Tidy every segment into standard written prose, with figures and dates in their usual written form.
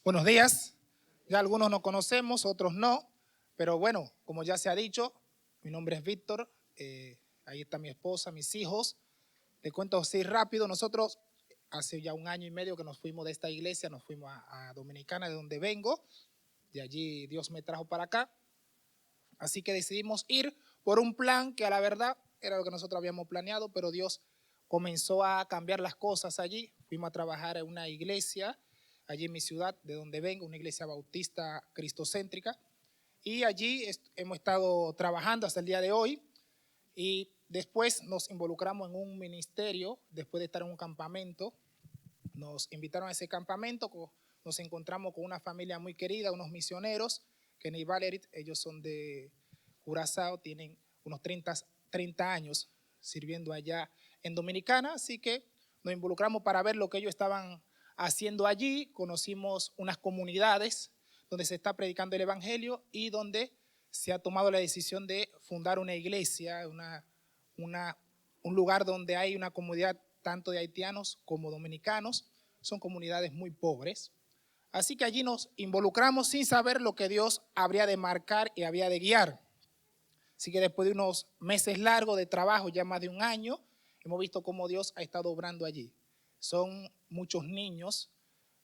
Buenos días. Ya algunos nos conocemos, otros no, pero bueno, como ya se ha dicho, mi nombre es Víctor, ahí está mi esposa, mis hijos. Te cuento así rápido, nosotros hace ya 1 año y medio que nos fuimos de esta iglesia, nos fuimos a Dominicana, de donde vengo, de allí Dios me trajo para acá, así que decidimos ir por un plan que a la verdad era lo que nosotros habíamos planeado, pero Dios comenzó a cambiar las cosas allí. Fuimos a trabajar en una iglesia allí en mi ciudad, de donde vengo, una iglesia bautista cristocéntrica, y allí hemos estado trabajando hasta el día de hoy, y después nos involucramos en un ministerio, después de estar en un campamento, nos invitaron a ese campamento, nos encontramos con una familia muy querida, unos misioneros, Kenny y Valerit, ellos son de Curazao, tienen unos 30 años sirviendo allá en Dominicana, así que nos involucramos para ver lo que ellos estaban haciendo allí. Conocimos unas comunidades donde se está predicando el evangelio y donde se ha tomado la decisión de fundar una iglesia, un lugar donde hay una comunidad tanto de haitianos como dominicanos. Son comunidades muy pobres. Así que allí nos involucramos sin saber lo que Dios habría de marcar y había de guiar. Así que después de unos meses largos de trabajo, ya más de 1 año, hemos visto cómo Dios ha estado obrando allí. Son muchos niños,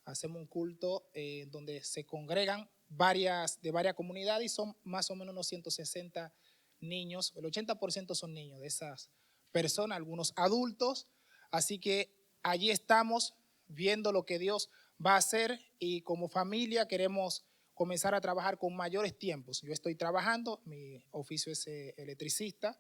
hacemos un culto donde se congregan de varias comunidades y son más o menos unos 160 niños, el 80% son niños de esas personas, algunos adultos, así que allí estamos viendo lo que Dios va a hacer y como familia queremos comenzar a trabajar con mayores tiempos. Yo estoy trabajando, mi oficio es electricista,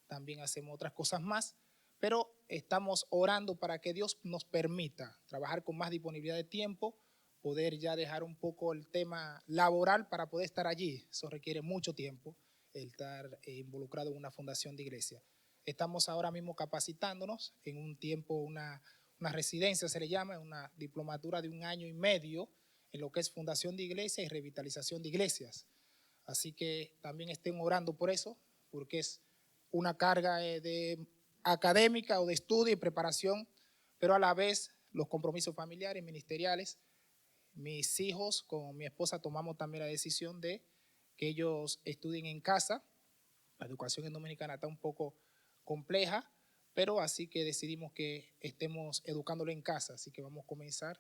también hacemos otras cosas más, pero estamos orando para que Dios nos permita trabajar con más disponibilidad de tiempo, poder ya dejar un poco el tema laboral para poder estar allí. Eso requiere mucho tiempo, el estar involucrado en una fundación de iglesia. Estamos ahora mismo capacitándonos en un tiempo, una residencia se le llama, una diplomatura de 1 año y medio en lo que es fundación de iglesias y revitalización de iglesias. Así que también estén orando por eso, porque es una carga académica o de estudio y preparación, pero a la vez los compromisos familiares, ministeriales. Mis hijos con mi esposa tomamos también la decisión de que ellos estudien en casa. La educación en Dominicana está un poco compleja, pero así que decidimos que estemos educándolo en casa, así que vamos a comenzar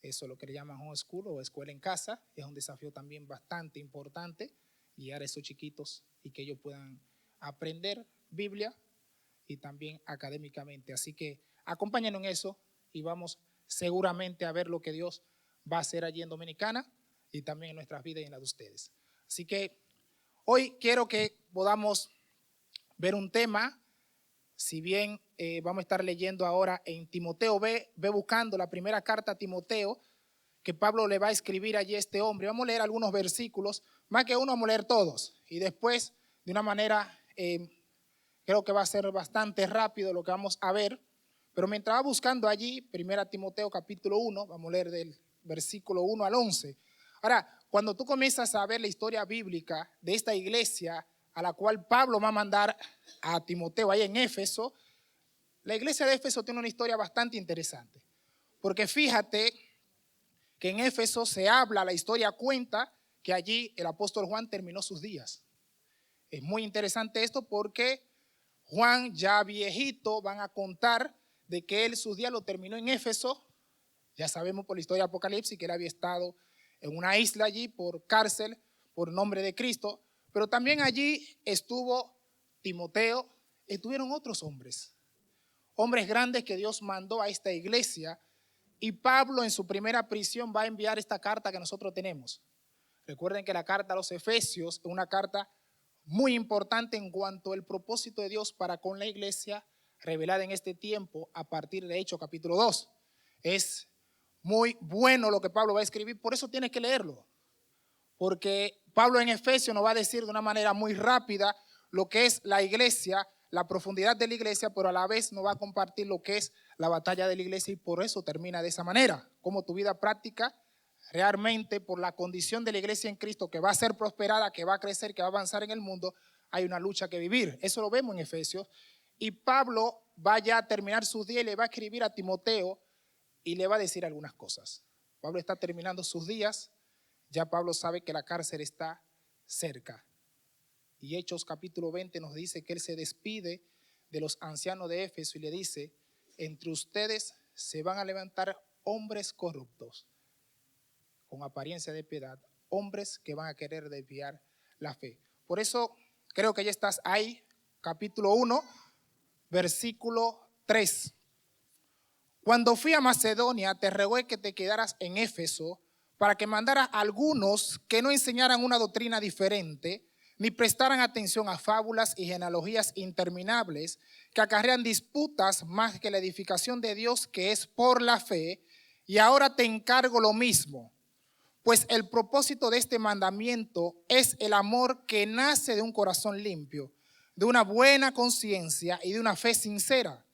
eso, lo que le llaman homeschool o escuela en casa. Es un desafío también bastante importante, guiar a esos chiquitos y que ellos puedan aprender Biblia y también académicamente. Así que acompáñenos en eso y vamos seguramente a ver lo que Dios va a hacer allí en Dominicana y también en nuestras vidas y en las de ustedes. Así que hoy quiero que podamos ver un tema. Si bien vamos a estar leyendo ahora en Timoteo, ve buscando la primera carta a Timoteo que Pablo le va a escribir allí a este hombre. Vamos a leer algunos versículos, más que uno vamos a leer todos y después de una manera creo que va a ser bastante rápido lo que vamos a ver, pero mientras va buscando allí, 1 Timoteo capítulo 1, vamos a leer del versículo 1 al 11. Ahora, cuando tú comienzas a ver la historia bíblica de esta iglesia a la cual Pablo va a mandar a Timoteo ahí en Éfeso, la iglesia de Éfeso tiene una historia bastante interesante, porque fíjate que en Éfeso se habla, la historia cuenta que allí el apóstol Juan terminó sus días. Es muy interesante esto porque Juan, ya viejito, van a contar de que él sus días lo terminó en Éfeso. Ya sabemos por la historia de Apocalipsis que él había estado en una isla allí por cárcel, por nombre de Cristo. Pero también allí estuvo Timoteo, estuvieron otros hombres, hombres grandes que Dios mandó a esta iglesia. Y Pablo en su primera prisión va a enviar esta carta que nosotros tenemos. Recuerden que la carta a los Efesios es una carta muy importante en cuanto al propósito de Dios para con la iglesia revelada en este tiempo a partir de Hechos capítulo 2. Es muy bueno lo que Pablo va a escribir, por eso tienes que leerlo, porque Pablo en Efesios nos va a decir de una manera muy rápida lo que es la iglesia, la profundidad de la iglesia, pero a la vez nos va a compartir lo que es la batalla de la iglesia y por eso termina de esa manera, como tu vida práctica realmente por la condición de la iglesia en Cristo que va a ser prosperada, que va a crecer, que va a avanzar en el mundo, hay una lucha que vivir. Eso lo vemos en Efesios. Y Pablo va ya a terminar sus días y le va a escribir a Timoteo y le va a decir algunas cosas. Pablo está terminando sus días, ya Pablo sabe que la cárcel está cerca. Y Hechos capítulo 20 nos dice que él se despide de los ancianos de Éfeso y le dice: entre ustedes se van a levantar hombres corruptos, con apariencia de piedad, hombres que van a querer desviar la fe. Por eso creo que ya estás ahí, capítulo 1, versículo 3. Cuando fui a Macedonia, te rogué que te quedaras en Éfeso para que mandara a algunos que no enseñaran una doctrina diferente, ni prestaran atención a fábulas y genealogías interminables que acarrean disputas más que la edificación de Dios, que es por la fe. Y ahora te encargo lo mismo, pues el propósito de este mandamiento es el amor que nace de un corazón limpio, de una buena conciencia y de una fe sincera.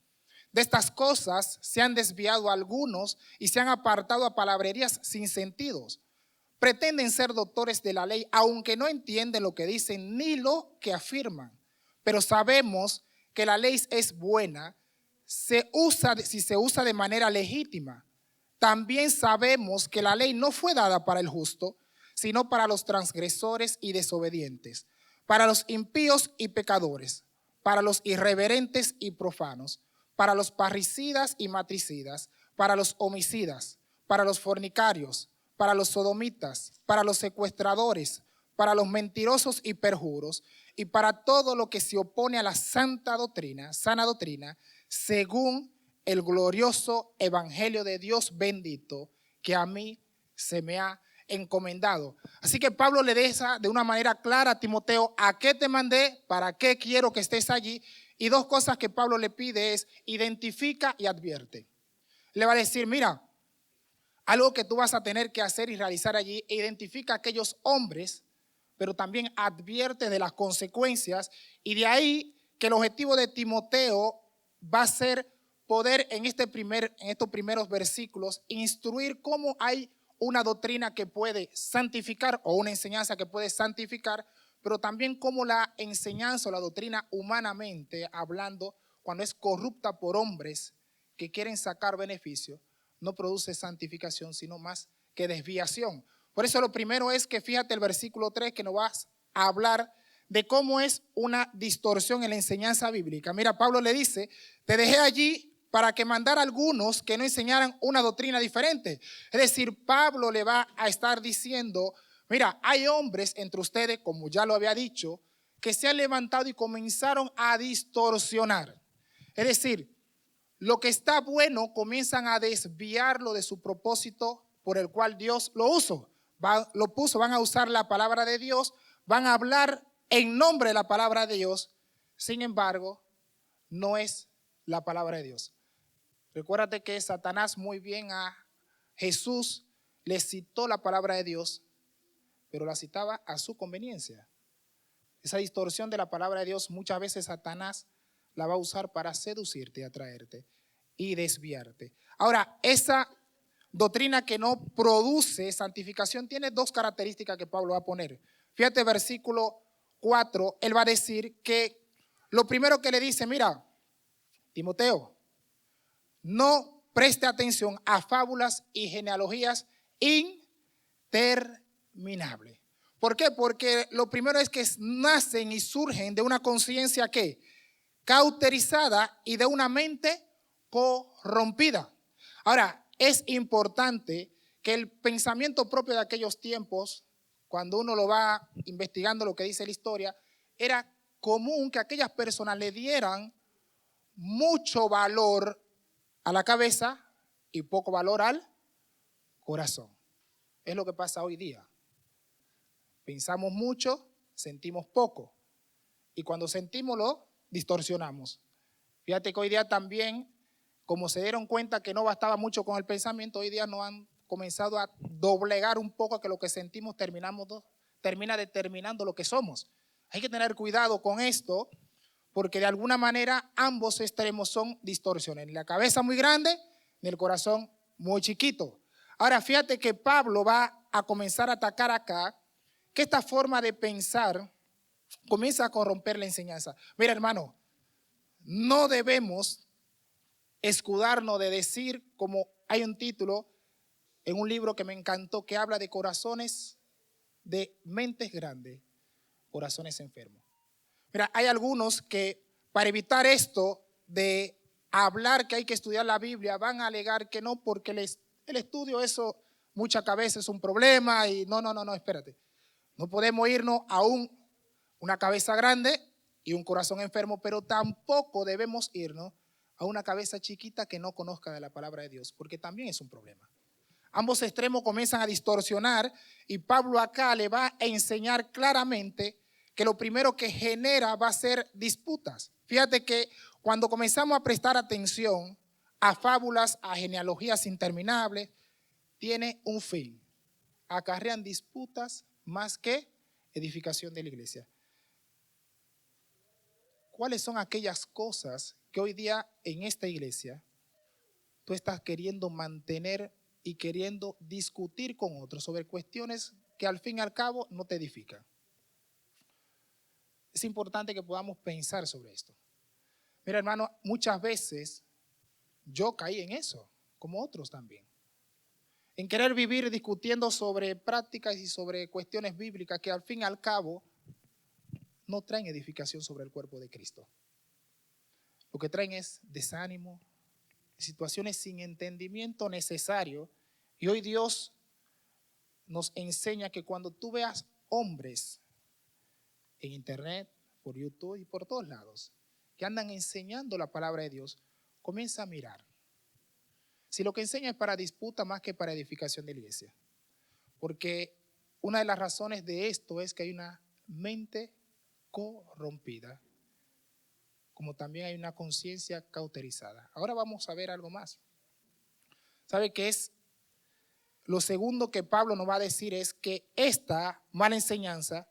De estas cosas se han desviado algunos y se han apartado a palabrerías sin sentidos. Pretenden ser doctores de la ley, aunque no entienden lo que dicen ni lo que afirman. Pero sabemos que la ley es buena si se usa de manera legítima. También sabemos que la ley no fue dada para el justo, sino para los transgresores y desobedientes, para los impíos y pecadores, para los irreverentes y profanos, para los parricidas y matricidas, para los homicidas, para los fornicarios, para los sodomitas, para los secuestradores, para los mentirosos y perjuros, y para todo lo que se opone a la sana doctrina, según el glorioso evangelio de Dios bendito, que a mí se me ha encomendado. Así que Pablo le deja de una manera clara a Timoteo: ¿a qué te mandé? ¿Para qué quiero que estés allí? Y dos cosas que Pablo le pide es: identifica y advierte. Le va a decir: mira, algo que tú vas a tener que hacer y realizar allí, identifica a aquellos hombres, pero también advierte de las consecuencias. Y de ahí que el objetivo de Timoteo va a ser poder en estos primeros versículos instruir cómo hay una doctrina que puede santificar, o una enseñanza que puede santificar, pero también cómo la enseñanza o la doctrina, humanamente hablando, cuando es corrupta por hombres que quieren sacar beneficio, no produce santificación, sino más que desviación. Por eso lo primero es que fíjate el versículo 3, que nos va a hablar de cómo es una distorsión en la enseñanza bíblica. Mira, Pablo le dice: te dejé allí para que mandara a algunos que no enseñaran una doctrina diferente. Es decir, Pablo le va a estar diciendo: mira, hay hombres entre ustedes, como ya lo había dicho, que se han levantado y comenzaron a distorsionar. Es decir, lo que está bueno comienzan a desviarlo de su propósito por el cual Dios lo puso. Van a usar la palabra de Dios, van a hablar en nombre de la palabra de Dios. Sin embargo, no es la palabra de Dios. Recuérdate que Satanás muy bien a Jesús le citó la palabra de Dios, pero la citaba a su conveniencia. Esa distorsión de la palabra de Dios muchas veces Satanás la va a usar para seducirte y atraerte y desviarte. Ahora, esa doctrina que no produce santificación tiene dos características que Pablo va a poner. Fíjate, versículo 4, él va a decir que lo primero que le dice: mira, Timoteo, no preste atención a fábulas y genealogías interminables. ¿Por qué? Porque lo primero es que nacen y surgen de una conciencia que cauterizada y de una mente corrompida. Ahora, es importante que el pensamiento propio de aquellos tiempos, cuando uno lo va investigando lo que dice la historia, era común que aquellas personas le dieran mucho valor a la cabeza y poco valor al corazón. Es lo que pasa hoy día. Pensamos mucho, sentimos poco. Y cuando sentimos lo distorsionamos. Fíjate que hoy día también, como se dieron cuenta que no bastaba mucho con el pensamiento, hoy día nos han comenzado a doblegar un poco, que lo que sentimos termina determinando lo que somos. Hay que tener cuidado con esto, porque de alguna manera ambos extremos son distorsiones. Ni la cabeza muy grande, ni el corazón muy chiquito. Ahora fíjate que Pablo va a comenzar a atacar acá, que esta forma de pensar comienza a corromper la enseñanza. Mira, hermano, no debemos escudarnos de decir, como hay un título, en un libro que me encantó que habla de corazones, de mentes grandes, corazones enfermos. Mira, hay algunos que para evitar esto de hablar que hay que estudiar la Biblia van a alegar que no, porque el estudio, eso muchas cabezas es un problema y no, espérate. No podemos irnos a una cabeza grande y un corazón enfermo, pero tampoco debemos irnos a una cabeza chiquita que no conozca de la palabra de Dios, porque también es un problema. Ambos extremos comienzan a distorsionar y Pablo acá le va a enseñar claramente que lo primero que genera va a ser disputas. Fíjate que cuando comenzamos a prestar atención a fábulas, a genealogías interminables, tiene un fin. Acarrean disputas más que edificación de la iglesia. ¿Cuáles son aquellas cosas que hoy día en esta iglesia tú estás queriendo mantener y queriendo discutir con otros sobre cuestiones que al fin y al cabo no te edifican? Es importante que podamos pensar sobre esto. Mira, hermano, muchas veces yo caí en eso, como otros también. En querer vivir discutiendo sobre prácticas y sobre cuestiones bíblicas que al fin y al cabo no traen edificación sobre el cuerpo de Cristo. Lo que traen es desánimo, situaciones sin entendimiento necesario. Y hoy Dios nos enseña que cuando tú veas hombres en internet, por YouTube y por todos lados, que andan enseñando la palabra de Dios, comienza a mirar. Si lo que enseña es para disputa más que para edificación de la iglesia. Porque una de las razones de esto es que hay una mente corrompida, como también hay una conciencia cauterizada. Ahora vamos a ver algo más. ¿Sabe qué es? Lo segundo que Pablo nos va a decir es que esta mala enseñanza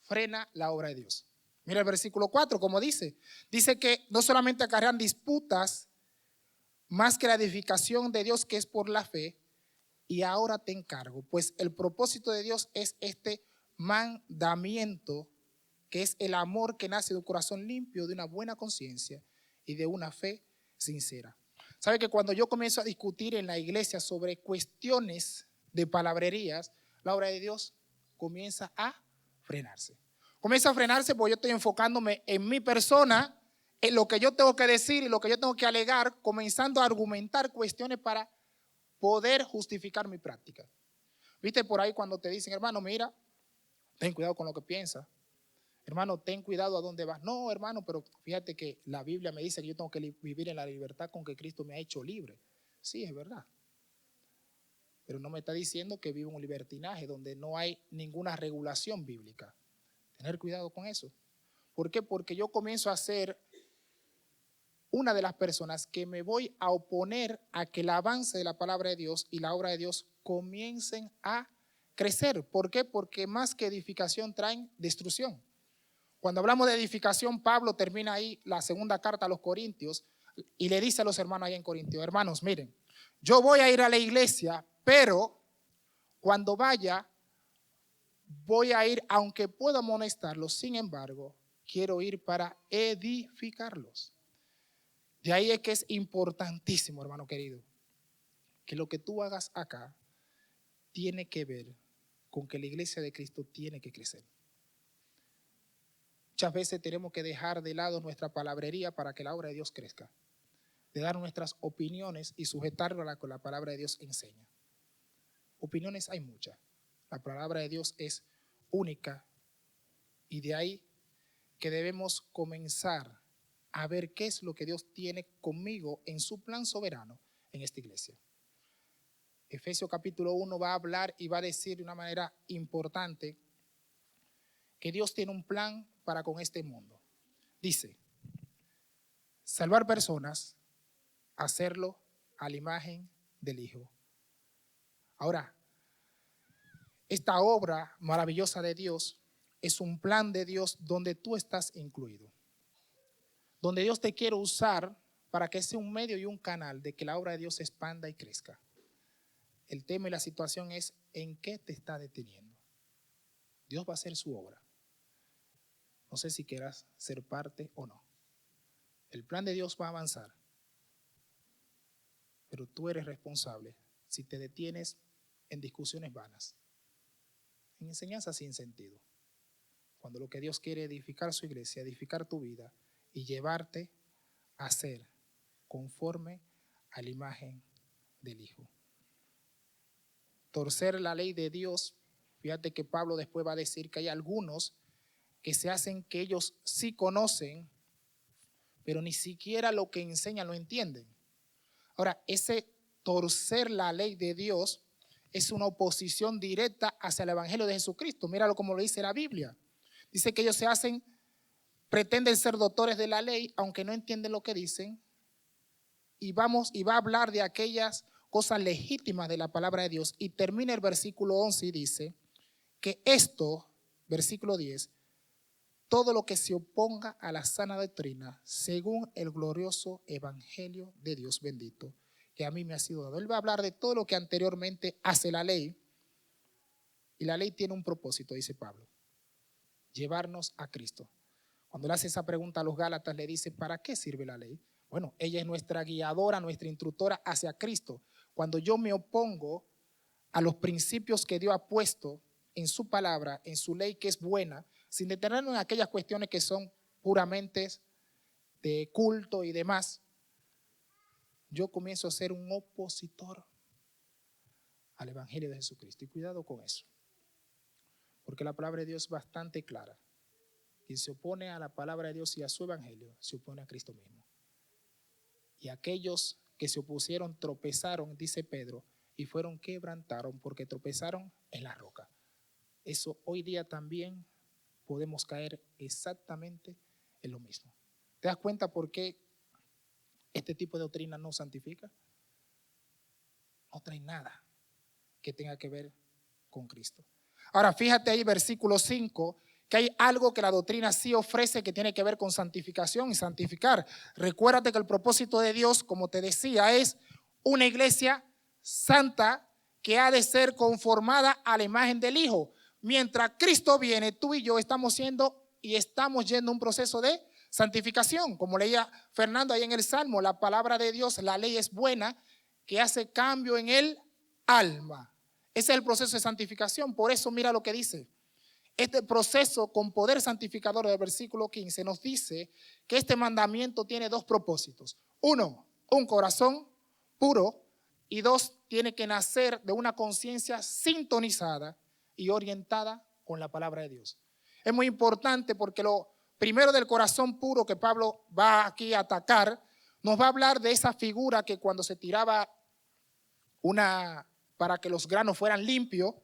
frena la obra de Dios. Mira el versículo 4, como dice que no solamente acarrean disputas, más que la edificación de Dios que es por la fe, y ahora te encargo, pues el propósito de Dios es este mandamiento, que es el amor que nace de un corazón limpio, de una buena conciencia y de una fe sincera. ¿Sabe que cuando yo comienzo a discutir en la iglesia sobre cuestiones de palabrerías, la obra de Dios comienza a frenarse? Comienza a frenarse porque yo estoy enfocándome en mi persona, en lo que yo tengo que decir y lo que yo tengo que alegar, comenzando a argumentar cuestiones para poder justificar mi práctica. ¿Viste por ahí cuando te dicen, hermano, mira, ten cuidado con lo que piensas? Hermano, ten cuidado a dónde vas. No, hermano, pero fíjate que la Biblia me dice que yo tengo que vivir en la libertad con que Cristo me ha hecho libre. Sí, es verdad. Pero no me está diciendo que vivo un libertinaje donde no hay ninguna regulación bíblica. Tener cuidado con eso. ¿Por qué? Porque yo comienzo a ser una de las personas que me voy a oponer a que el avance de la palabra de Dios y la obra de Dios comiencen a crecer. ¿Por qué? Porque más que edificación traen destrucción. Cuando hablamos de edificación, Pablo termina ahí la segunda carta a los Corintios y le dice a los hermanos ahí en Corintios, hermanos, miren, yo voy a ir a la iglesia, pero cuando vaya, voy a ir, aunque pueda amonestarlos, sin embargo, quiero ir para edificarlos. De ahí es que es importantísimo, hermano querido, que lo que tú hagas acá tiene que ver con que la iglesia de Cristo tiene que crecer. Muchas veces tenemos que dejar de lado nuestra palabrería para que la obra de Dios crezca, de dar nuestras opiniones y sujetarlo a la que la palabra de Dios enseña. Opiniones hay muchas. La palabra de Dios es única y de ahí que debemos comenzar a ver qué es lo que Dios tiene conmigo en su plan soberano en esta iglesia. Efesios capítulo 1 va a hablar y va a decir de una manera importante que Dios tiene un plan para con este mundo. Dice, salvar personas, hacerlo a la imagen del Hijo. Ahora, esta obra maravillosa de Dios es un plan de Dios donde tú estás incluido. Donde Dios te quiere usar para que sea un medio y un canal de que la obra de Dios se expanda y crezca. El tema y la situación es en qué te está deteniendo. Dios va a hacer su obra. No sé si quieras ser parte o no. El plan de Dios va a avanzar. Pero tú eres responsable si te detienes en discusiones vanas, en enseñanzas sin sentido. Cuando lo que Dios quiere es edificar su iglesia, edificar tu vida y llevarte a ser conforme a la imagen del Hijo. Torcer la ley de Dios, fíjate que Pablo después va a decir que hay algunos que se hacen que ellos sí conocen, pero ni siquiera lo que enseñan lo entienden. Ahora, ese torcer la ley de Dios es una oposición directa hacia el Evangelio de Jesucristo. Míralo como lo dice la Biblia. Dice que ellos se hacen, pretenden ser doctores de la ley, aunque no entienden lo que dicen, y va a hablar de aquellas cosas legítimas de la palabra de Dios. Y termina el versículo 11 y dice que esto, versículo 10, todo lo que se oponga a la sana doctrina, según el glorioso evangelio de Dios bendito, que a mí me ha sido dado. Él va a hablar de todo lo que anteriormente hace la ley. Y la ley tiene un propósito, dice Pablo: llevarnos a Cristo. Cuando le hace esa pregunta a los Gálatas, le dice: ¿para qué sirve la ley? Bueno, ella es nuestra guiadora, nuestra instructora hacia Cristo. Cuando yo me opongo a los principios que Dios ha puesto en su palabra, en su ley que es buena, sin detenernos en aquellas cuestiones que son puramente de culto y demás, yo comienzo a ser un opositor al Evangelio de Jesucristo. Y cuidado con eso, porque la palabra de Dios es bastante clara. Quien se opone a la palabra de Dios y a su Evangelio, se opone a Cristo mismo. Y aquellos que se opusieron tropezaron, dice Pedro, y fueron quebrantaron porque tropezaron en la roca. Eso hoy día también podemos caer exactamente en lo mismo. ¿Te das cuenta por qué este tipo de doctrina no santifica? No trae nada que tenga que ver con Cristo. Ahora fíjate ahí versículo 5, que hay algo que la doctrina sí ofrece que tiene que ver con santificación y santificar. Recuérdate que el propósito de Dios, como te decía, es una iglesia santa que ha de ser conformada a la imagen del Hijo. Mientras Cristo viene, tú y yo estamos yendo a un proceso de santificación. Como leía Fernando ahí en el Salmo, la palabra de Dios, la ley es buena, que hace cambio en el alma. Ese es el proceso de santificación. Por eso mira lo que dice. Este proceso con poder santificador del versículo 15 nos dice que este mandamiento tiene dos propósitos. Uno, un corazón puro, y dos, tiene que nacer de una conciencia sintonizada y orientada con la palabra de Dios. Es muy importante porque lo primero del corazón puro que Pablo va aquí a atacar, nos va a hablar de esa figura que cuando se tiraba para que los granos fueran limpios,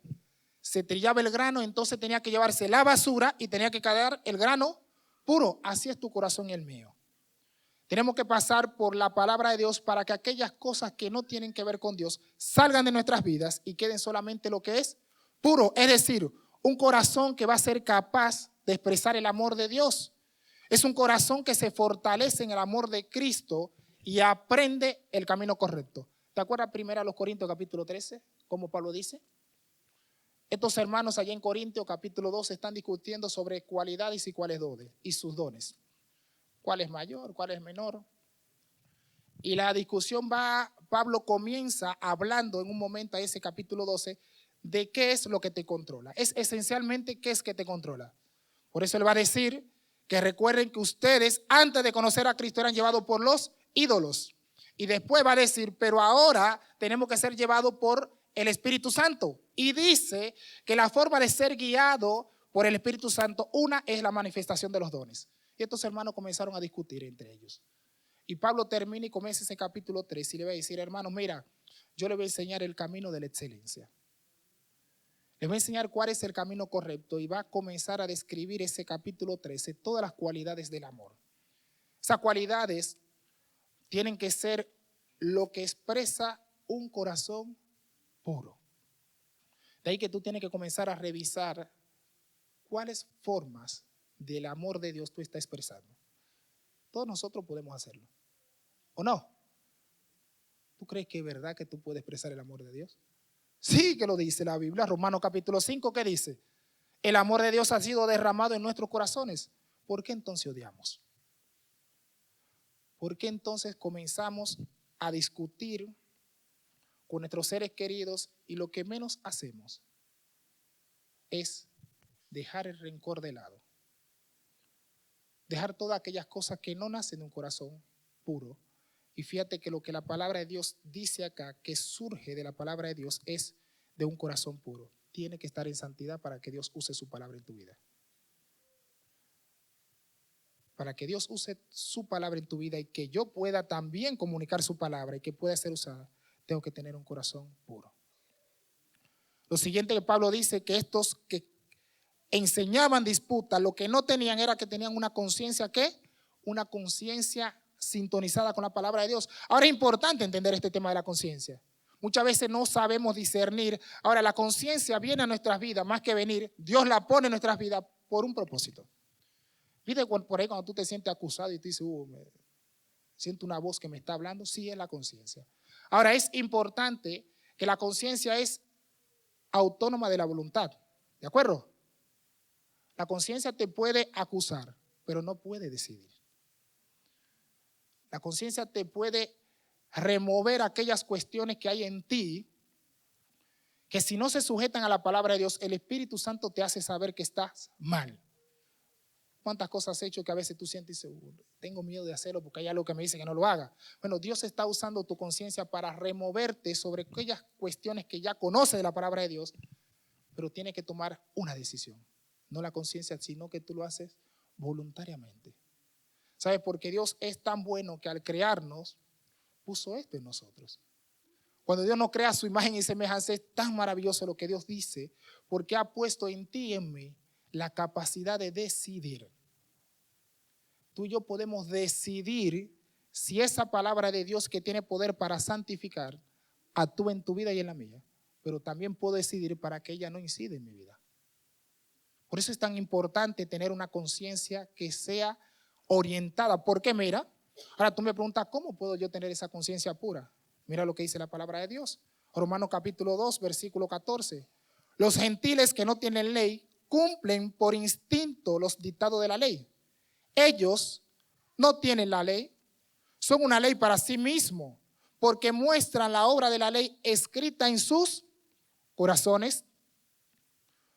se trillaba el grano, entonces tenía que llevarse la basura y tenía que quedar el grano puro. Así es tu corazón y el mío. Tenemos que pasar por la palabra de Dios para que aquellas cosas que no tienen que ver con Dios salgan de nuestras vidas y queden solamente lo que es puro. Es decir, un corazón que va a ser capaz de expresar el amor de Dios. Es un corazón que se fortalece en el amor de Cristo y aprende el camino correcto. ¿Te acuerdas 1 Corintios capítulo 13? Como Pablo dice. Estos hermanos allá en Corintios capítulo 12 están discutiendo sobre cualidades y cuáles dones y sus dones. ¿Cuál es mayor? ¿Cuál es menor? Y la discusión Pablo comienza hablando en un momento a ese capítulo 12 de qué es lo que te controla. Es esencialmente qué es que te controla. Por eso él va a decir que recuerden que ustedes antes de conocer a Cristo eran llevados por los ídolos. Y después va a decir, pero ahora tenemos que ser llevados por el Espíritu Santo. Y dice que la forma de ser guiado por el Espíritu Santo, una es la manifestación de los dones. Y estos hermanos comenzaron a discutir entre ellos. Y Pablo termina y comienza ese capítulo 3 y le va a decir, hermanos, mira, yo les voy a enseñar el camino de la excelencia. Les voy a enseñar cuál es el camino correcto y va a comenzar a describir ese capítulo 13, todas las cualidades del amor. Esas cualidades tienen que ser lo que expresa un corazón puro. De ahí que tú tienes que comenzar a revisar cuáles formas del amor de Dios tú estás expresando. Todos nosotros podemos hacerlo. ¿O no? ¿Tú crees que es verdad que tú puedes expresar el amor de Dios? Sí que lo dice la Biblia. Romanos capítulo 5, ¿qué dice? El amor de Dios ha sido derramado en nuestros corazones. ¿Por qué entonces odiamos? ¿Por qué entonces comenzamos a discutir por nuestros seres queridos y lo que menos hacemos es dejar el rencor de lado. Dejar todas aquellas cosas que no nacen de un corazón puro. Y fíjate que lo que la palabra de Dios dice acá, que surge de la palabra de Dios, es de un corazón puro. Tiene que estar en santidad para que Dios use su palabra en tu vida. Para que Dios use su palabra en tu vida y que yo pueda también comunicar su palabra y que pueda ser usada, tengo que tener un corazón puro. Lo siguiente que Pablo dice, que estos que enseñaban disputas, lo que no tenían era que tenían una conciencia, ¿qué? Una conciencia sintonizada con la palabra de Dios. Ahora es importante entender este tema de la conciencia. Muchas veces no sabemos discernir. Ahora la conciencia viene a nuestras vidas, más que venir, Dios la pone en nuestras vidas por un propósito. ¿Viste por ahí cuando tú te sientes acusado y tú dices, siento una voz que me está hablando? Sí, es la conciencia. Ahora es importante que la conciencia es autónoma de la voluntad. ¿De acuerdo? La conciencia te puede acusar, pero no puede decidir. La conciencia te puede remover aquellas cuestiones que hay en ti que si no se sujetan a la palabra de Dios, el Espíritu Santo te hace saber que estás mal. ¿Cuántas cosas has hecho que a veces tú sientes y dices, tengo miedo de hacerlo porque hay algo que me dice que no lo haga? Bueno, Dios está usando tu conciencia para removerte sobre aquellas cuestiones que ya conoces de la palabra de Dios, pero tienes que tomar una decisión. No la conciencia, sino que tú lo haces voluntariamente. ¿Sabes? Porque Dios es tan bueno que al crearnos, puso esto en nosotros. Cuando Dios nos crea a su imagen y semejanza, es tan maravilloso lo que Dios dice, porque ha puesto en ti y en mí la capacidad de decidir. Tú y yo podemos decidir si esa palabra de Dios que tiene poder para santificar actúa en tu vida y en la mía, pero también puedo decidir para que ella no incida en mi vida. Por eso es tan importante tener una conciencia que sea orientada. Porque mira, ahora tú me preguntas, ¿cómo puedo yo tener esa conciencia pura? Mira lo que dice la palabra de Dios. Romanos capítulo 2, versículo 14. Los gentiles que no tienen ley cumplen por instinto los dictados de la ley. Ellos no tienen la ley, son una ley para sí mismos, porque muestran la obra de la ley escrita en sus corazones,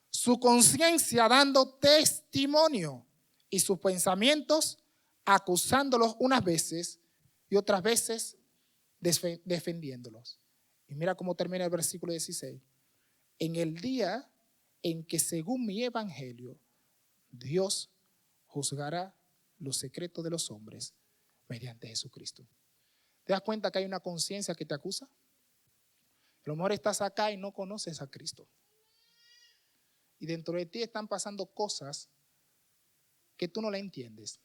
su conciencia dando testimonio y sus pensamientos acusándolos unas veces y otras veces defendiéndolos. Y mira cómo termina el versículo 16. En el día en que según mi evangelio Dios juzgará los secretos de los hombres mediante Jesucristo. ¿Te das cuenta que hay una conciencia que te acusa? A lo mejor estás acá y no conoces a Cristo. Y dentro de ti están pasando cosas que tú no la entiendes.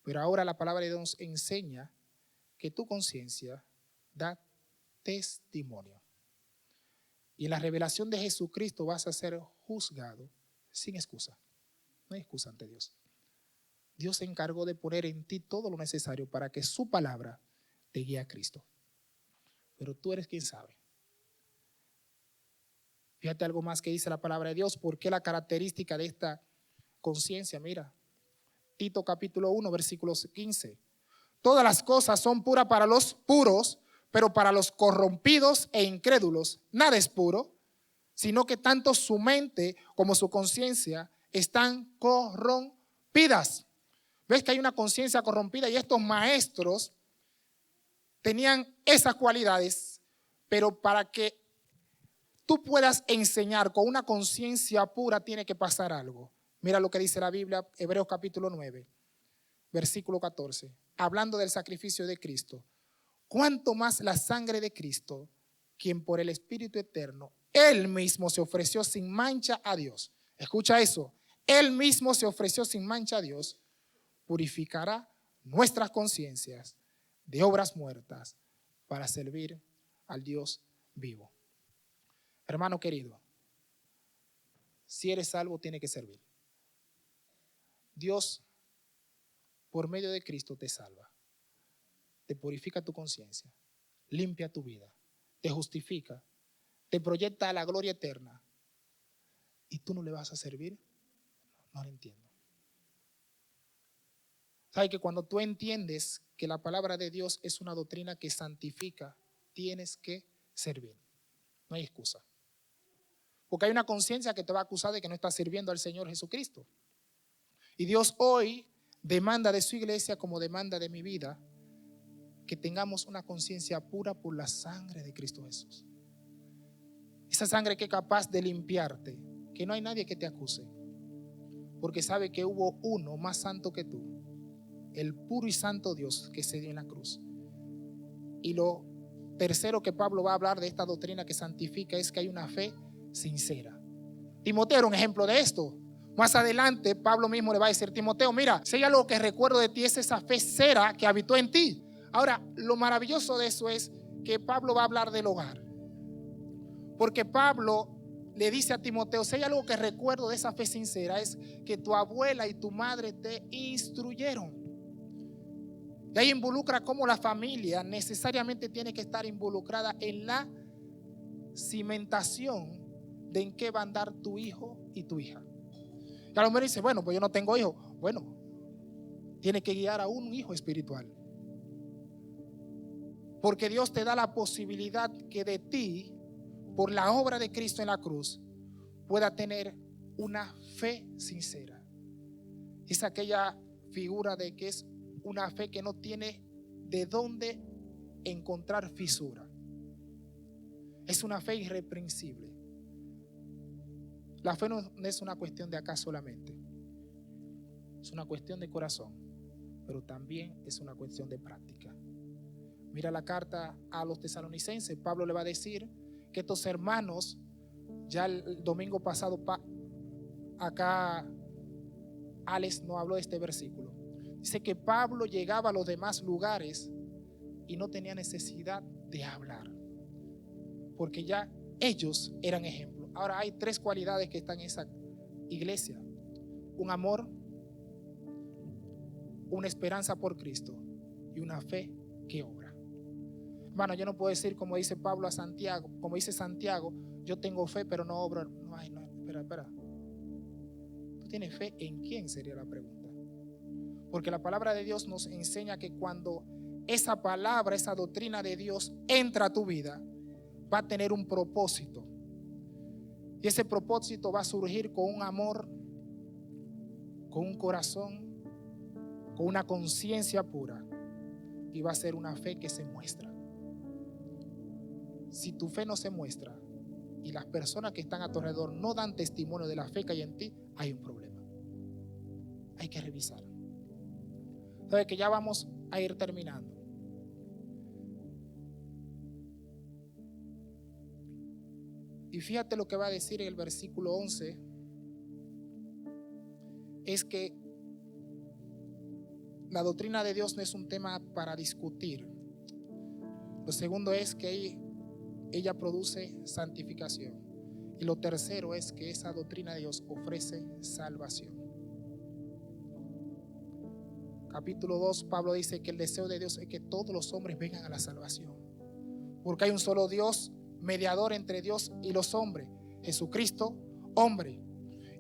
Pero ahora la palabra de Dios enseña que tu conciencia da testimonio. Y en la revelación de Jesucristo vas a ser juzgado sin excusa. No hay excusa ante Dios. Dios se encargó de poner en ti todo lo necesario para que su palabra te guíe a Cristo. Pero tú eres quien sabe. Fíjate algo más que dice la palabra de Dios. ¿Por qué la característica de esta conciencia? Mira, Tito capítulo 1, versículo 15. Todas las cosas son puras para los puros, pero para los corrompidos e incrédulos nada es puro, sino que tanto su mente como su conciencia están corrompidas. ¿Ves que hay una conciencia corrompida? Y estos maestros tenían esas cualidades, pero para que tú puedas enseñar con una conciencia pura tiene que pasar algo. Mira lo que dice la Biblia, Hebreos capítulo 9, versículo 14, hablando del sacrificio de Cristo. Cuánto más la sangre de Cristo, quien por el Espíritu eterno, Él mismo se ofreció sin mancha a Dios. Escucha eso, Él mismo se ofreció sin mancha a Dios, purificará nuestras conciencias de obras muertas para servir al Dios vivo. Hermano querido, si eres salvo, tiene que servir. Dios, por medio de Cristo, te salva, te purifica tu conciencia, limpia tu vida, te justifica, te proyecta a la gloria eterna. ¿Y tú no le vas a servir? No lo entiendo. ¿Sabes que cuando tú entiendes que la palabra de Dios es una doctrina que santifica, tienes que servir. No hay excusa. Porque hay una conciencia que te va a acusar de que no estás sirviendo al Señor Jesucristo. Y Dios hoy demanda de su iglesia, como demanda de mi vida, que tengamos una conciencia pura por la sangre de Cristo Jesús. Esa sangre que es capaz de limpiarte, que no hay nadie que te acuse, porque sabe que hubo uno más santo que tú, el puro y santo Dios que se dio en la cruz. Y lo tercero que Pablo va a hablar de esta doctrina que santifica es que hay una fe sincera. Timoteo era un ejemplo de esto. Más adelante Pablo mismo le va a decir: Timoteo, mira, si hay algo que recuerdo de ti es esa fe sincera que habitó en ti. Ahora, lo maravilloso de eso es que Pablo va a hablar del hogar, porque Pablo le dice a Timoteo: si hay algo que recuerdo de esa fe sincera es que tu abuela y tu madre te instruyeron. Y ahí involucra cómo la familia necesariamente tiene que estar involucrada en la cimentación de en qué va a andar tu hijo y tu hija. Y a lo mejor dice: bueno, pues yo no tengo hijo. Bueno, tiene que guiar a un hijo espiritual, porque Dios te da la posibilidad que de ti, por la obra de Cristo en la cruz, pueda tener una fe sincera. Es aquella figura de que es una fe que no tiene de dónde encontrar fisura. Es una fe irreprensible. La fe no es una cuestión de acá solamente. Es una cuestión de corazón, pero también es una cuestión de práctica. Mira la carta a los tesalonicenses. Pablo le va a decir que estos hermanos, ya el domingo pasado acá Alex no habló de este versículo. Dice que Pablo llegaba a los demás lugares y no tenía necesidad de hablar, porque ya ellos eran ejemplo. Ahora hay tres cualidades que están en esa iglesia: un amor, una esperanza por Cristo y una fe que obra. Hermano, yo no puedo decir como dice Pablo a Santiago, como dice Santiago: yo tengo fe pero no obro. No, espera. ¿Tú tienes fe en quién? Sería la pregunta. Porque la palabra de Dios nos enseña que cuando esa palabra, esa doctrina de Dios entra a tu vida, va a tener un propósito. Y ese propósito va a surgir con un amor, con un corazón, con una conciencia pura. Y va a ser una fe que se muestra. Si tu fe no se muestra y las personas que están a tu alrededor no dan testimonio de la fe que hay en ti, hay un problema. Hay que revisar. Sabes que ya vamos a ir terminando. Y fíjate lo que va a decir en el versículo 11. Es que la doctrina de Dios no es un tema para discutir. Lo segundo es que ella produce santificación. Y lo tercero es que esa doctrina de Dios ofrece salvación. Capítulo 2, Pablo dice que el deseo de Dios es que todos los hombres vengan a la salvación, porque hay un solo Dios, mediador entre Dios y los hombres, Jesucristo, hombre.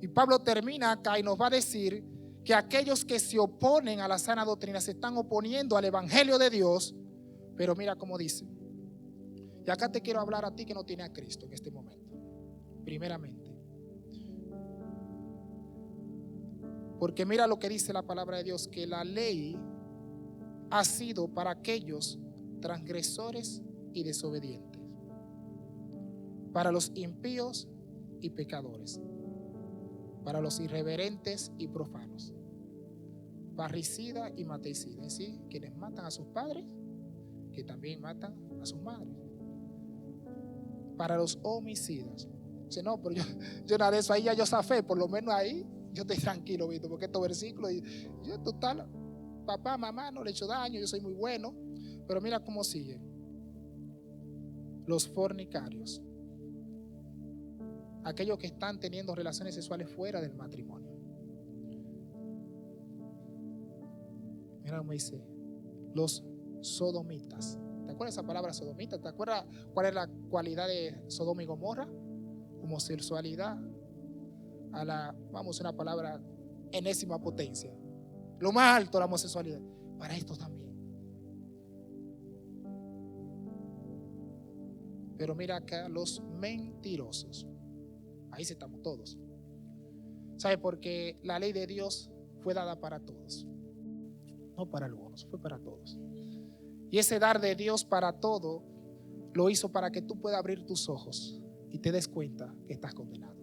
Y Pablo termina acá y nos va a decir que aquellos que se oponen a la sana doctrina se están oponiendo al evangelio de Dios. Pero mira cómo dice. Y acá te quiero hablar a ti que no tienes a Cristo en este momento. Primeramente, porque mira lo que dice la palabra de Dios, que la ley ha sido para aquellos transgresores y desobedientes, para los impíos y pecadores, para los irreverentes y profanos, parricidas y matricidas, es decir, quienes matan a sus padres, que también matan a sus madres, para los homicidas. Dice: no, pero yo nada de eso, ahí ya yo zafé, por lo menos ahí yo estoy tranquilo, ¿viste? Porque estos versículos, yo total, papá, mamá, no le he hecho daño, yo soy muy bueno. Pero mira cómo sigue. Los fornicarios, aquellos que están teniendo relaciones sexuales fuera del matrimonio. Mira cómo dice: los sodomitas. ¿Te acuerdas esa palabra sodomita? ¿Te acuerdas cuál es la cualidad de Sodoma y Gomorra? Homosexualidad a la, vamos, una palabra, enésima potencia. Lo más alto, la homosexualidad. Para esto también. Pero mira acá, los mentirosos. Ahí sí estamos todos. ¿Sabe? Porque la ley de Dios fue dada para todos. No para algunos, fue para todos. Y ese dar de Dios para todo lo hizo para que tú puedas abrir tus ojos y te des cuenta que estás condenado.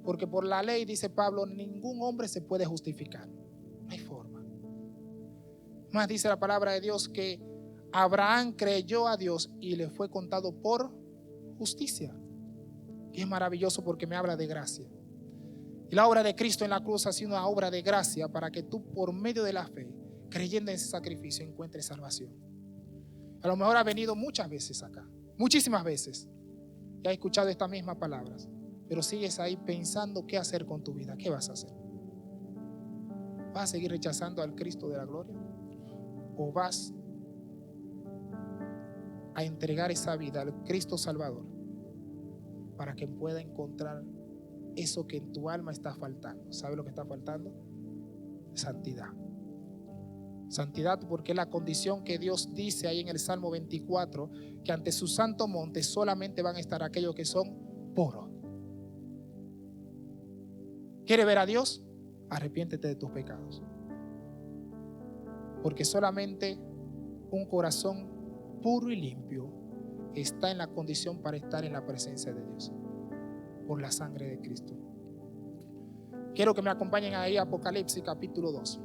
Porque por la ley, dice Pablo, ningún hombre se puede justificar. No hay forma. Más dice la palabra de Dios que Abraham creyó a Dios y le fue contado por justicia. Y es maravilloso porque me habla de gracia. Y la obra de Cristo en la cruz ha sido una obra de gracia para que tú, por medio de la fe, creyendo en ese sacrificio, encuentres salvación. A lo mejor has venido muchas veces acá, muchísimas veces, y has escuchado estas mismas palabras, pero sigues ahí pensando qué hacer con tu vida. ¿Qué vas a hacer? ¿Vas a seguir rechazando al Cristo de la gloria? ¿O vas a entregar esa vida al Cristo Salvador para que pueda encontrar eso que en tu alma está faltando? ¿Sabe lo que está faltando? Santidad. Santidad, porque es la condición que Dios dice ahí en el Salmo 24, que ante su santo monte solamente van a estar aquellos que son puros. ¿Quieres ver a Dios? Arrepiéntete de tus pecados. Porque solamente un corazón puro y limpio está en la condición para estar en la presencia de Dios, por la sangre de Cristo. Quiero que me acompañen ahí a Apocalipsis capítulo 2.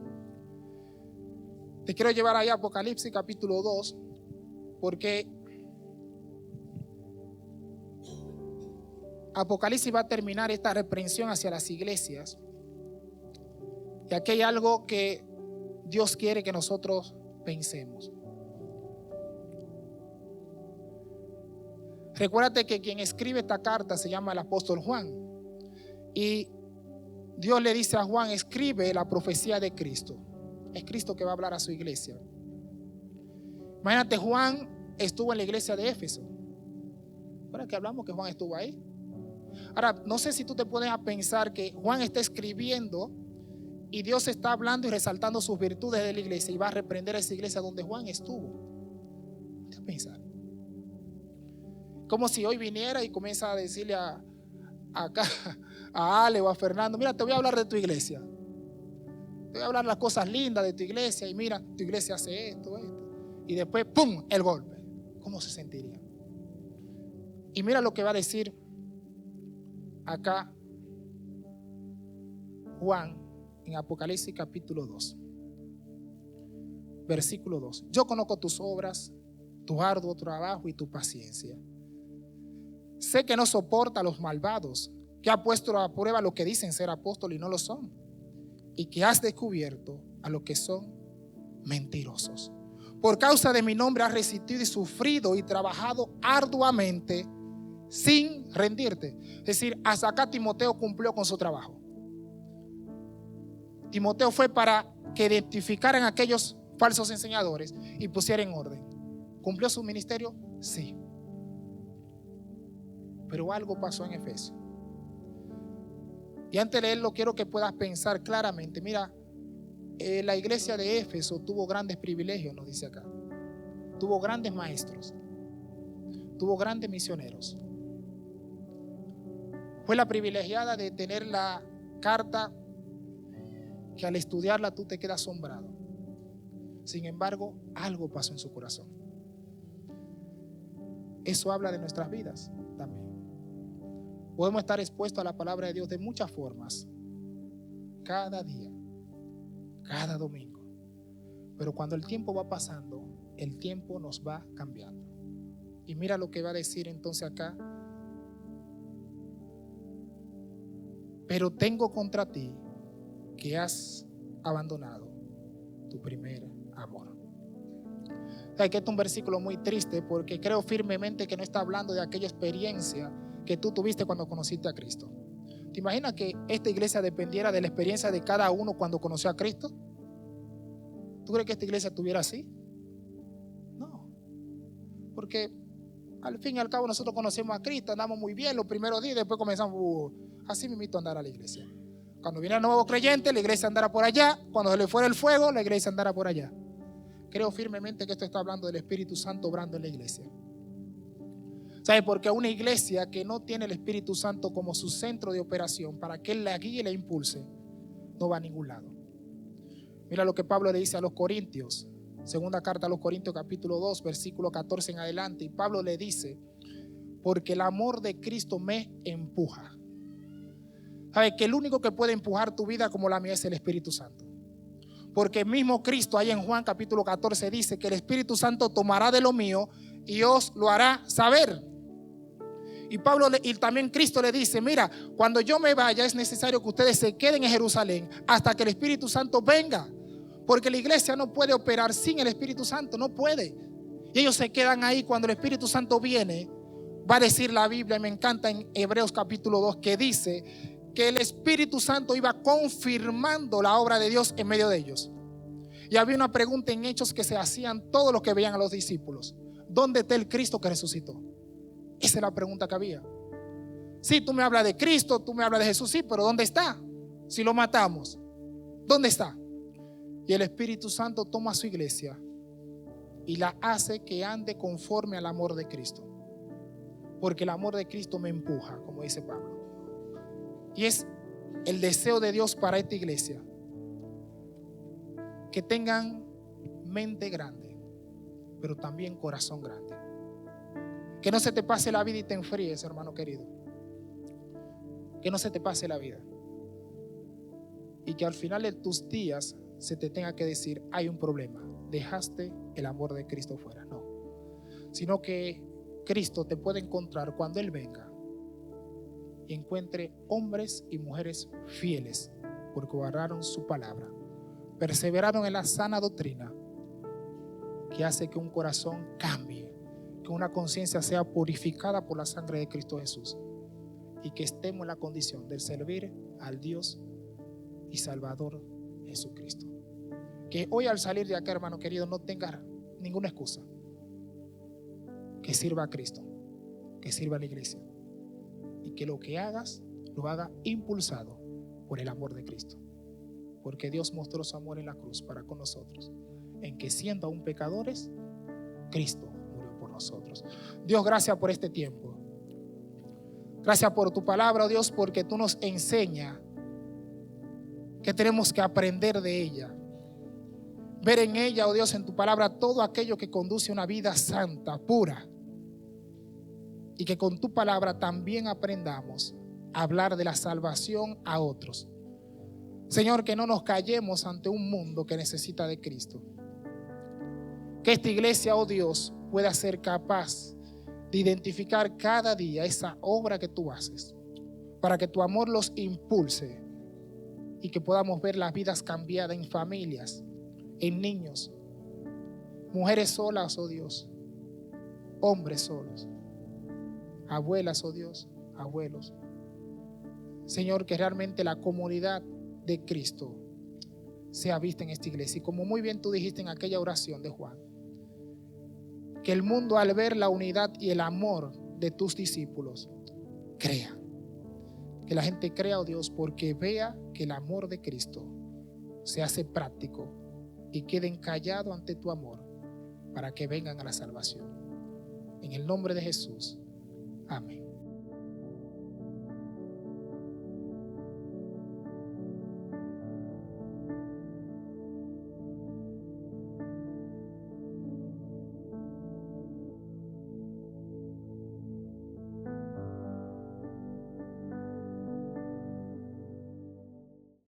Te quiero llevar ahí a Apocalipsis capítulo 2, porque Apocalipsis va a terminar esta reprensión hacia las iglesias. Y aquí hay algo que Dios quiere que nosotros pensemos. Recuérdate que quien escribe esta carta se llama el apóstol Juan. Y Dios le dice a Juan: escribe la profecía de Cristo. Es Cristo que va a hablar a su iglesia. Imagínate, Juan estuvo en la iglesia de Éfeso. ¿Ahora que hablamos que Juan estuvo ahí? Ahora, no sé si tú te pones a pensar que Juan está escribiendo y Dios está hablando y resaltando sus virtudes de la iglesia y va a reprender a esa iglesia donde Juan estuvo. ¿Qué pensar? Como si hoy viniera y comienza a decirle a Ale o a Fernando: mira, te voy a hablar de tu iglesia. Te voy a hablar las cosas lindas de tu iglesia y mira, tu iglesia hace esto. Y después, ¡pum!, el golpe. ¿Cómo se sentiría? Y mira lo que va a decir acá Juan en Apocalipsis capítulo 2, versículo 2. Yo conozco tus obras, tu arduo trabajo y tu paciencia. Sé que no soporta a los malvados, que ha puesto a prueba lo que dicen ser apóstoles y no lo son, y que has descubierto a los que son mentirosos. Por causa de mi nombre has resistido y sufrido y trabajado arduamente sin rendirte. Es decir, hasta acá Timoteo cumplió con su trabajo. Timoteo fue para que identificaran a aquellos falsos enseñadores y pusieran en orden. ¿Cumplió su ministerio? Sí. Pero algo pasó en Efesios. Y antes de leerlo, quiero que puedas pensar claramente. Mira, la iglesia de Éfeso tuvo grandes privilegios, nos dice acá. Tuvo grandes maestros. Tuvo grandes misioneros. Fue la privilegiada de tener la carta que al estudiarla tú te quedas asombrado. Sin embargo, algo pasó en su corazón. Eso habla de nuestras vidas también. Podemos estar expuestos a la palabra de Dios de muchas formas, cada día, cada domingo. Pero cuando el tiempo va pasando, el tiempo nos va cambiando. Y mira lo que va a decir entonces acá. Pero tengo contra ti que has abandonado tu primer amor. O sea, que este es un versículo muy triste, porque creo firmemente que no está hablando de aquella experiencia que tú tuviste cuando conociste a Cristo. ¿Te imaginas que esta iglesia dependiera de la experiencia de cada uno cuando conoció a Cristo? ¿Tú crees que esta iglesia estuviera así? No. Porque al fin y al cabo nosotros conocemos a Cristo, andamos muy bien los primeros días y después comenzamos así mismito a andar a la iglesia. Cuando viene el nuevo creyente, la iglesia andará por allá. Cuando se le fuera el fuego, la iglesia andará por allá. Creo firmemente que esto está hablando del Espíritu Santo obrando en la iglesia. ¿Sabe? Porque una iglesia que no tiene el Espíritu Santo como su centro de operación para que Él la guíe y la impulse, no va a ningún lado. Mira lo que Pablo le dice a los Corintios, segunda carta a los Corintios capítulo 2, versículo 14 en adelante. Y Pablo le dice: porque el amor de Cristo me empuja. ¿Sabe? Que el único que puede empujar tu vida como la mía es el Espíritu Santo. Porque el mismo Cristo ahí en Juan capítulo 14 dice que el Espíritu Santo tomará de lo mío y os lo hará saber. Y y también Cristo le dice: mira, cuando yo me vaya es necesario que ustedes se queden en Jerusalén hasta que el Espíritu Santo venga. Porque la iglesia no puede operar sin el Espíritu Santo, no puede. Y ellos se quedan ahí. Cuando el Espíritu Santo viene, va a decir la Biblia, y me encanta en Hebreos capítulo 2, que dice que el Espíritu Santo iba confirmando la obra de Dios en medio de ellos. Y había una pregunta en Hechos que se hacían todos los que veían a los discípulos: ¿dónde está el Cristo que resucitó? Esa es la pregunta que había. Sí, tú me hablas de Cristo, tú me hablas de Jesús, sí, pero ¿dónde está? Si lo matamos, ¿dónde está? Y el Espíritu Santo toma a su iglesia y la hace que ande conforme al amor de Cristo. Porque el amor de Cristo me empuja, como dice Pablo. Y es el deseo de Dios para esta iglesia: que tengan mente grande, pero también corazón grande. Que no se te pase la vida y te enfríes, hermano querido. Que no se te pase la vida. Y que al final de tus días se te tenga que decir: hay un problema, dejaste el amor de Cristo fuera. No, sino que Cristo te puede encontrar cuando Él venga y encuentre hombres y mujeres fieles, porque guardaron su palabra, perseveraron en la sana doctrina, que hace que un corazón cambie, que una conciencia sea purificada por la sangre de Cristo Jesús, y que estemos en la condición de servir al Dios y Salvador Jesucristo. Que hoy, al salir de acá, hermano querido, no tengas ninguna excusa. Que sirva a Cristo, que sirva a la iglesia, y que lo que hagas lo haga impulsado por el amor de Cristo. Porque Dios mostró su amor en la cruz para con nosotros, en que siendo aún pecadores, Cristo murió por nosotros. Dios, gracias por este tiempo. Gracias por tu palabra, oh Dios, porque tú nos enseñas que tenemos que aprender de ella. Ver en ella, oh Dios, en tu palabra, todo aquello que conduce a una vida santa, pura. Y que con tu palabra también aprendamos a hablar de la salvación a otros. Señor, que no nos callemos ante un mundo que necesita de Cristo. Que esta iglesia, oh Dios, pueda ser capaz de identificar cada día esa obra que tú haces, para que tu amor los impulse y que podamos ver las vidas cambiadas en familias, en niños, mujeres solas, oh Dios, hombres solos, abuelas, oh Dios, abuelos. Señor, que realmente la comunidad de Cristo sea vista en esta iglesia. Y como muy bien tú dijiste en aquella oración de Juan, que el mundo, al ver la unidad y el amor de tus discípulos, crea. Que la gente crea, oh Dios, porque vea que el amor de Cristo se hace práctico y queden callados ante tu amor para que vengan a la salvación. En el nombre de Jesús. Amén.